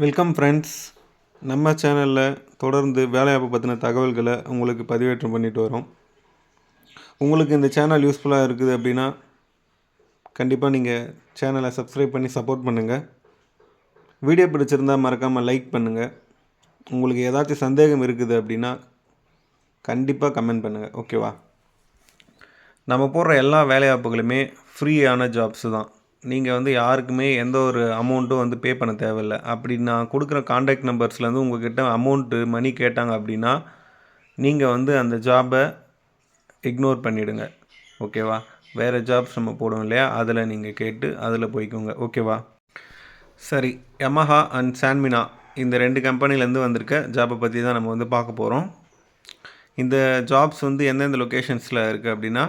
Welcome friends. நம்ம சேனலில் தொடர்ந்து வேலைவாய்ப்பு பற்றின தகவல்களை உங்களுக்கு பதிவேற்றம் பண்ணிட்டு வரோம். உங்களுக்கு இந்த சேனல் யூஸ்ஃபுல்லாக இருக்குது அப்படின்னா கண்டிப்பாக நீங்கள் சேனலை சப்ஸ்கிரைப் பண்ணி சப்போர்ட் பண்ணுங்கள். வீடியோ பிடிச்சிருந்தால் மறக்காமல் லைக் பண்ணுங்கள். உங்களுக்கு ஏதாச்சும் சந்தேகம் இருக்குது அப்படின்னா கண்டிப்பாக கமெண்ட் பண்ணுங்கள். ஓகேவா? நம்ம போடுற எல்லா வேலைவாய்ப்புகளுமே ஃப்ரீயான ஜாப்ஸு தான். நீங்கள் யாருக்குமே எந்த ஒரு அமௌண்ட்டும் பே பண்ண தேவையில்ல. அப்படி நான் கொடுக்குற கான்டாக்ட் நம்பர்ஸ்லேருந்து உங்கள்கிட்ட மணி கேட்டாங்க அப்படின்னா நீங்கள் அந்த ஜாபை இக்னோர் பண்ணிவிடுங்க. ஓகேவா? வேறு ஜாப்ஸ் நம்ம போடுவோம் இல்லையா, அதில் நீங்கள் கேட்டு அதில் போய்க்கோங்க. ஓகேவா? சரி, யமஹா அண்ட் சான்மினா இந்த 2 கம்பெனிலேருந்து வந்திருக்க ஜாபை பற்றி தான் நம்ம பார்க்க போகிறோம். இந்த ஜாப்ஸ் எந்தெந்த லொக்கேஷன்ஸில் இருக்குது அப்படின்னா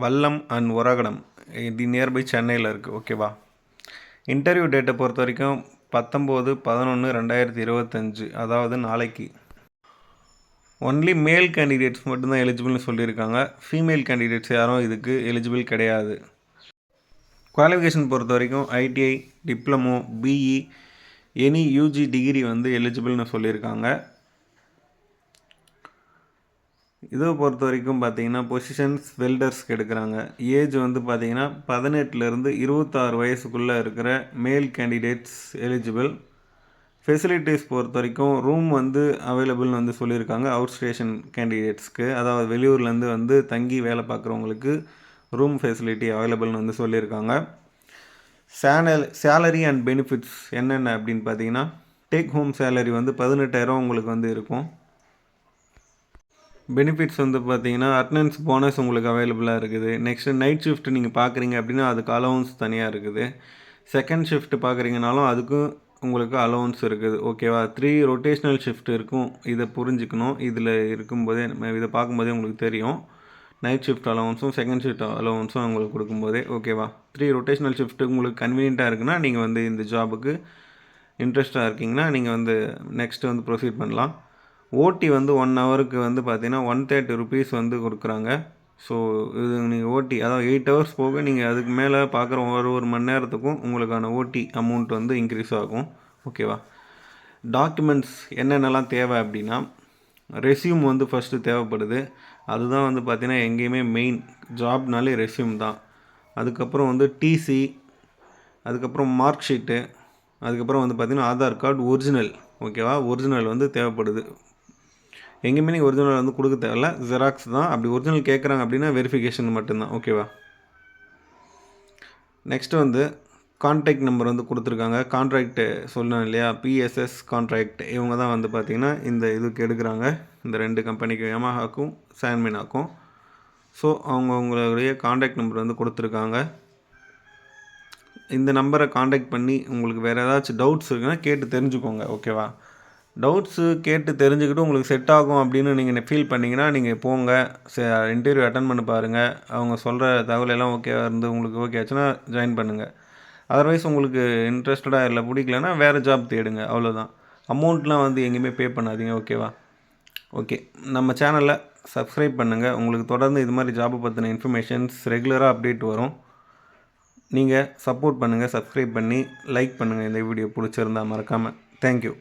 வல்லம் அண்ட் ஒரகடம், இது நியர்பை சென்னையில் இருக்குது. ஓகேவா? இன்டர்வியூ டேட்டை பொறுத்த வரைக்கும் 19/11/2025, அதாவது நாளைக்கு. ஒன்லி மேல் கேண்டிடேட்ஸ் மட்டும்தான் எலிஜிபிள்னு சொல்லியிருக்காங்க. ஃபீமேல் கேண்டிடேட்ஸ் யாரும் இதுக்கு எலிஜிபிள் கிடையாது. குவாலிஃபிகேஷன் பொறுத்த வரைக்கும் ITI, diploma, BE, any UG degree எலிஜிபிள்னு சொல்லியிருக்காங்க. இதை பொறுத்த வரைக்கும் பார்த்தீங்கன்னா பொசிஷன்ஸ் வெல்டர்ஸ்க்கு எடுக்கிறாங்க. ஏஜ் பார்த்தீங்கன்னா 18லேருந்து 26 வயசுக்குள்ளே இருக்கிற மேல் கேண்டிடேட்ஸ் எலிஜிபிள். ஃபெசிலிட்டிஸ் பொறுத்த வரைக்கும் ரூம் அவைலபிள்னு சொல்லியிருக்காங்க. அவுட் ஸ்டேஷன் கேண்டிடேட்ஸ்க்கு, அதாவது வெளியூர்லேருந்து தங்கி வேலை பார்க்குறவங்களுக்கு ரூம் ஃபெசிலிட்டி அவைலபிள்னு சொல்லியிருக்காங்க. சேலரி அண்ட் பெனிஃபிட்ஸ் என்னென்ன அப்படின்னு பார்த்தீங்கன்னா டேக் ஹோம் சேலரி 18,000 உங்களுக்கு இருக்கும். பெனிஃபிட்ஸ் பார்த்தீங்கன்னா அட்டனன்ஸ் போனஸ் உங்களுக்கு அவைலபிளாக இருக்குது. நெக்ஸ்ட்டு நைட் ஷிஃப்ட் நீங்கள் பார்க்குறீங்க அப்படின்னா அதுக்கு அலவன்ஸ் தனியாக இருக்குது. செகண்ட் ஷிஃப்ட் பார்க்குறீங்கனாலும் அதுக்கும் உங்களுக்கு அலவன்ஸ் இருக்குது. ஓகேவா? 3 ரொட்டேஷ்னல் ஷிஃப்ட் இருக்கும். இதை புரிஞ்சுக்கணும். இதில் இருக்கும்போதே இதை பார்க்கும்போதே உங்களுக்கு தெரியும். நைட் ஷிஃப்ட் அலவன்ஸும் செகண்ட் ஷிஃப்ட் அலவன்ஸும் உங்களுக்கு கொடுக்கும்போதே. ஓகேவா? 3 ரொட்டேஷ்னல் ஷிஃப்ட்டு உங்களுக்கு கன்வீனியண்ட்டாக இருக்குன்னா நீங்கள் இந்த ஜாபுக்கு இன்ட்ரெஸ்ட்டாக இருக்கீங்கன்னா நீங்கள் நெக்ஸ்ட்டு ப்ரொசீட் பண்ணலாம். ஓடி 1 ஹவருக்கு பார்த்தீங்கன்னா 130 ருபீஸ் கொடுக்குறாங்க. ஸோ இது நீங்கள் ஓடி, அதாவது 8 ஹவர்ஸ் போக நீங்கள் அதுக்கு மேலே பார்க்குற ஒரு மணி நேரத்துக்கும் உங்களுக்கான ஓடி அமௌண்ட் இன்க்ரீஸ் ஆகும். ஓகேவா? டாக்குமெண்ட்ஸ் என்னென்னலாம் தேவை அப்படின்னா ரெஸ்யூம் ஃபஸ்ட்டு தேவைப்படுது. அதுதான் பார்த்தீங்கன்னா எங்கேயுமே மெயின். ஜாப்னாலே ரெஸ்யூம் தான். அதுக்கப்புறம் டிசி, அதுக்கப்புறம் மார்க் ஷீட்டு, அதுக்கப்புறம் பார்த்தீங்கன்னா ஆதார் கார்டு ஒரிஜினல். ஓகேவா? ஒரிஜினல் தேவைப்படுது. எங்கேயுமே நீங்கள் ஒரிஜினல் கொடுக்க தேவையில்ல, ஜெராக்ஸ் தான். அப்படி ஒரிஜினல் கேட்குறாங்க அப்படின்னா வெரிஃபிகேஷன் மட்டும்தான். ஓகேவா? நெக்ஸ்ட்டு கான்டாக்ட் நம்பர் கொடுத்துருக்காங்க. கான்ட்ராக்டு சொன்னேன் இல்லையா, பிஎஸ்எஸ் கான்ட்ராக்ட், இவங்க தான் பார்த்திங்கன்னா இந்த இதுக்கு எடுக்கிறாங்க. இந்த 2 கம்பெனிக்கும், யமஹாக்கும் சான்மினாக்கும். ஸோ அவங்களுடைய கான்டாக்ட் நம்பர் கொடுத்துருக்காங்க. இந்த நம்பரை கான்டாக்ட் பண்ணி உங்களுக்கு வேறு ஏதாச்சும் டவுட்ஸ் இருக்குன்னா கேட்டு தெரிஞ்சுக்கோங்க. ஓகேவா? டவுட்ஸு கேட்டு தெரிஞ்சுக்கிட்டு உங்களுக்கு செட் ஆகும் அப்படின்னு நீங்கள் ஃபீல் பண்ணிங்கன்னா நீங்கள் போங்க, இன்டர்வியூ அட்டன் பண்ணி பாருங்கள். அவங்க சொல்கிற தகவல் எல்லாம் ஓகேவாக உங்களுக்கு ஓகே ஆச்சுன்னா ஜாயின் பண்ணுங்கள். அதர்வைஸ் உங்களுக்கு இன்ட்ரெஸ்டடாக இல்லை, பிடிக்கலன்னா வேறு ஜாப் தேடுங்க. அவ்வளோதான். அமௌண்ட்லாம் எங்கேயுமே பே பண்ணாதீங்க. ஓகேவா? ஓகே, நம்ம சேனலில் சப்ஸ்கிரைப் பண்ணுங்கள். உங்களுக்கு தொடர்ந்து இது மாதிரி ஜாபை பற்றின இன்ஃபர்மேஷன்ஸ் ரெகுலராக அப்டேட் வரும். நீங்கள் சப்போர்ட் பண்ணுங்கள். சப்ஸ்கிரைப் பண்ணி லைக் பண்ணுங்கள். இந்த வீடியோ பிடிச்சிருந்தா மறக்காமல். தேங்க்யூ.